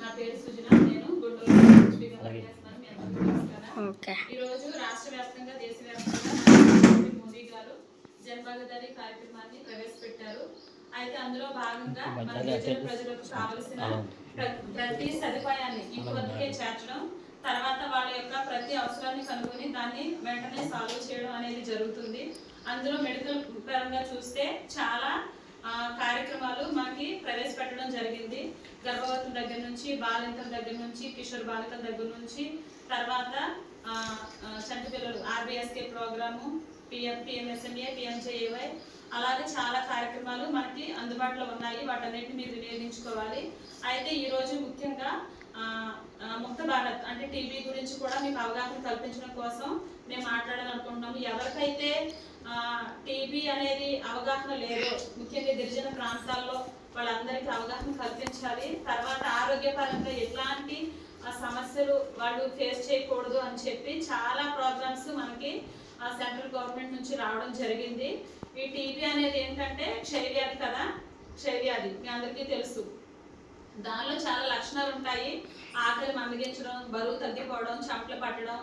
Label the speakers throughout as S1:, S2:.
S1: నా పేరు సుజన. నేను గుంటూరు స్పీకర్ పనిచేస్తున్నాను. మీ అందరికీ నమస్కారం. ఈరోజు రాష్ట్ర వ్యాప్తంగా దేశవ్యాప్తంగా మోదీ గారు జనభాగదారీ కార్యక్రమాన్ని ప్రవేశపెట్టారు. అయితే అందులో భాగంగా మన గిరిజన ప్రజలకు కావలసిన ప్రతి సదుపాయాన్ని ఇంటివద్దకే చేర్చడం, తర్వాత వాళ్ళ యొక్క ప్రతి అవసరాన్ని కనుగొని దాన్ని వెంటనే సాల్వ్ చేయడం అనేది జరుగుతుంది. అందులో మెడికల్ పరంగా చూస్తే చాలా కార్యక్రమాలు మనకి ప్రవేశపెట్టడం జరిగింది. గర్భవతుల దగ్గర నుంచి, బాలింతల దగ్గర నుంచి, కిషోర్ బాలికల దగ్గర నుంచి, తర్వాత చంటి పిల్లలు ఆర్బీఎస్కే ప్రోగ్రాము, పిఎంఎస్ఎంఏ, పిఎంజేఏవై, అలాగే చాలా కార్యక్రమాలు మనకి అందుబాటులో ఉన్నాయి. వాటన్నిటిని మీరు వినియోగించుకోవాలి. అయితే ఈరోజు ముఖ్యంగా ముక్త భారత్ అంటే టీబీ గురించి కూడా మీకు అవగాహన కల్పించడం కోసం మేము మాట్లాడాలనుకుంటున్నాము. ఎవరికైతే టీబీ అనేది అవగాహన లేదో, ముఖ్యంగా గిరిజన ప్రాంతాల్లో వాళ్ళందరికీ అవగాహన కల్పించాలి. తర్వాత ఆరోగ్యపరంగా ఎట్లాంటి సమస్యలు వాళ్ళు ఫేస్ చేయకూడదు అని చెప్పి చాలా ప్రోగ్రామ్స్ మనకి సెంట్రల్ గవర్నమెంట్ నుంచి రావడం జరిగింది. ఈ టీబీ అనేది ఏంటంటే క్షయవ్యాధి కదా, క్షయవ్యాధి మీ అందరికీ తెలుసు. దానిలో చాలా లక్షణాలు ఉంటాయి. ఆకలి మందగించడం, బరువు తగ్గిపోవడం, చెమటలు పట్టడం,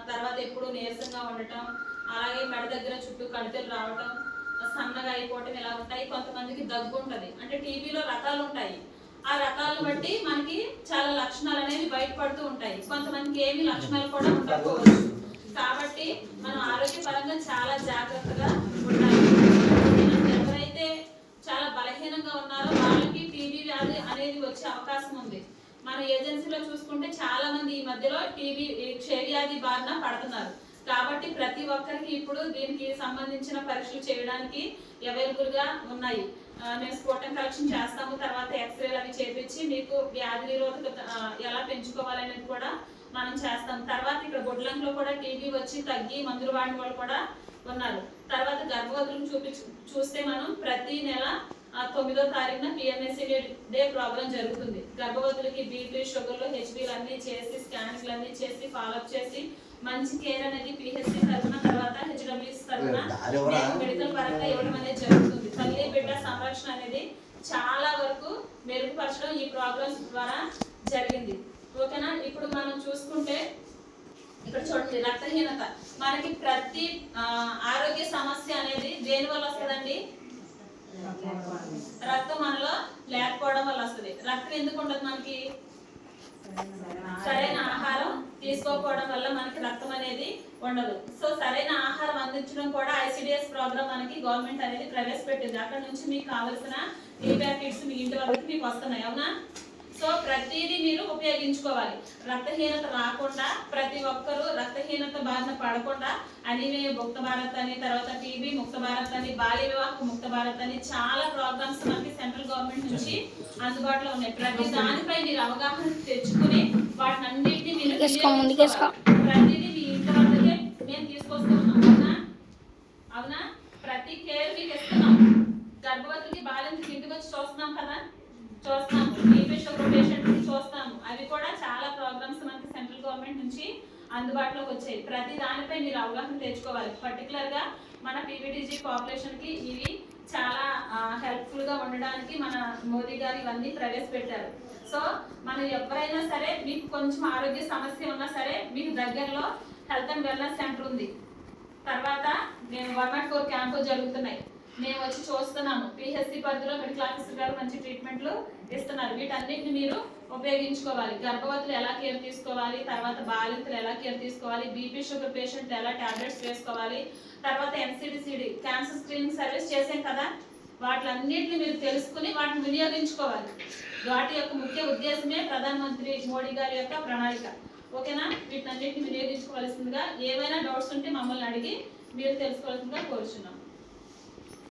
S1: తర్వాత ఎప్పుడు నీరసంగా ఉండటం, అలాగే మెడ దగ్గర చుట్టూ కణితులు రావడం, సన్నగా అయిపోవటం ఇలా ఉంటాయి. కొంతమందికి దగ్గు ఉంటుంది. అంటే టీబీలో రకాలు ఉంటాయి. ఆ రకాలను బట్టి మనకి చాలా లక్షణాలు అనేవి బయటపడుతూ ఉంటాయి. కొంతమందికి ఏమి లక్షణాలు కూడా ఉండకపోవచ్చు. కాబట్టి మనం ఆరోగ్యపరంగా చాలా జాగ్రత్తగా ఉండాలి. ఎవరైతే చాలా బలహీనంగా ఉన్నారో వాళ్ళకి టీబీ వ్యాధి అనేది వచ్చే అవకాశం ఉంది. మన ఏజెన్సీలో చూసుకుంటే చాలా మంది ఈ మధ్యలో టీబీ క్షయవ్యాధి బారిన పడుతున్నారు. కాబట్టి ప్రతి ఒక్కరికి ఇప్పుడు దీనికి సంబంధించిన పరీక్షలు చేయడానికి అవైలబుల్ గా ఉన్నాయి. మేము స్ఫోటం కలెక్షన్ చేస్తాము. తర్వాత ఎక్స్రేలు అవి చేపించి మీకు వ్యాధి నిరోధకత ఎలా పెంచుకోవాలనేది కూడా మనం చేస్తాం. తర్వాత ఇక్కడ బొడ్లంలో కూడా టీబీ వచ్చి తగ్గి మందులు వాడిన వాళ్ళు కూడా ఉన్నారు. తర్వాత గర్భవతులను చూస్తే మనం ప్రతి నెల 9వ తారీఖున పిఎంఎస్సీఏ డే ప్రోగ్రామ్ జరుగుతుంది. గర్భవతులకి బీపీ, షుగర్లు, హెచ్బీలు అన్ని చేసి, స్కానింగ్లు అన్ని చేసి, ఫాలోఅప్ చేసి మంచి కేర్ అనేది పిహెచ్సి తరఫున, తర్వాత హెచ్డబ్ల్యూసి తరఫున మెడికల్ పరంగా ఇవ్వడం అనేది జరుగుతుంది. తల్లి బిడ్డ సంరక్షణ అనేది చాలా వరకు మెరుగుపరచడం ఈ ప్రోగ్రామ్స్ ద్వారా జరిగింది. ఓకేనా? ఇప్పుడు మనం చూసుకుంటే ఇక్కడ చూడండి, రక్తహీనత. మనకి ప్రతి ఆరోగ్య సమస్య అనేది దేని వల్ల వస్తుందండి? రక్తం మనలో లేకపోవడం వల్ల వస్తుంది. రక్తం ఎందుకు ఉండదు మనకి? సరైన ఆహారం తీసుకోకపోవడం వల్ల మనకి రక్తం అనేది ఉండదు. సో సరైన ఆహారం అందించడం కూడా ఐసిడిఎస్ ప్రోగ్రామ్ మనకి గవర్నమెంట్ అనేది ప్రవేశపెట్టింది. అక్కడ నుంచి మీకు కావాల్సిన ఈ ప్యాకెట్స్ మీ ఇంటి వరకు మీకు వస్తున్నాయి. అవునా? సో ప్రతిదీ మీరు ఉపయోగించుకోవాలి. రక్తహీనత రాకుండా, ప్రతి ఒక్కరూ రక్తహీనత బారిన పడకుండా అనీమియా ముక్త భారత్ అని, తర్వాత టీబీ ముక్త భారత్ అని, బాల్య వివాహ ముక్త భారత్ అని చాలా ప్రోగ్రామ్స్ మనకి సెంట్రల్ గవర్నమెంట్ నుంచి అందుబాటులో ఉన్నాయి. ప్రతి దానిపై మీరు అవగాహన తెచ్చుకుని వాటిని అన్నింటినీ మీరు ప్రతిదీ మీ ఇంటి వద్దకే మేము తీసుకొస్తున్నాం. అవునా? అవునా? ప్రతి కేర్ మీకు ఇస్తున్నాం. గర్భవతికి, బాలింతకి ఇంటికి వచ్చి చూస్తున్నాం కదా, చూస్తాము. బీపీ షుగర్ పేషెంట్ చూస్తాము. అవి కూడా చాలా ప్రోగ్రామ్స్ మనకి సెంట్రల్ గవర్నమెంట్ నుంచి అందుబాటులోకి వచ్చాయి. ప్రతి దానిపై మీరు అవగాహన తెచ్చుకోవాలి. పర్టికులర్ గా మన పీవీటీజీ పాపులేషన్ కి ఇవి చాలా హెల్ప్ఫుల్ గా ఉండడానికి మన మోదీ గారు ఇవన్నీ ప్రవేశపెట్టారు. సో మనం ఎవరైనా సరే, మీకు కొంచెం ఆరోగ్య సమస్య ఉన్నా సరే, మీకు దగ్గరలో హెల్త్ అండ్ వెల్నెస్ సెంటర్ ఉంది. తర్వాత మేము 104 క్యాంపులు జరుగుతున్నాయి. మేము వచ్చి చూస్తున్నాము. పిహెచ్సి పరిధిలో మెడికల్ ఆఫీసర్ గారు మంచి ట్రీట్మెంట్లు ఇస్తున్నారు. వీటన్నిటిని మీరు ఉపయోగించుకోవాలి. గర్భవతులు ఎలా కేర్ తీసుకోవాలి, తర్వాత బాలింతలు ఎలా కేర్ తీసుకోవాలి, బీపీ షుగర్ పేషెంట్లు ఎలా టాబ్లెట్స్ వేసుకోవాలి, తర్వాత ఎన్సిడిసిడి క్యాన్సర్ స్క్రీనింగ్ సర్వీస్ చేసాం కదా, వాటిలన్నిటిని మీరు తెలుసుకుని వాటిని వినియోగించుకోవాలి. వాటి యొక్క ముఖ్య ఉద్దేశమే ప్రధానమంత్రి మోడీ గారి యొక్క ప్రణాళిక. ఓకేనా? వీటన్నిటిని వినియోగించుకోవాల్సిందిగా, ఏవైనా డౌట్స్ ఉంటే మమ్మల్ని అడిగి మీరు తెలుసుకోవాల్సిందిగా కోరుచున్నాం.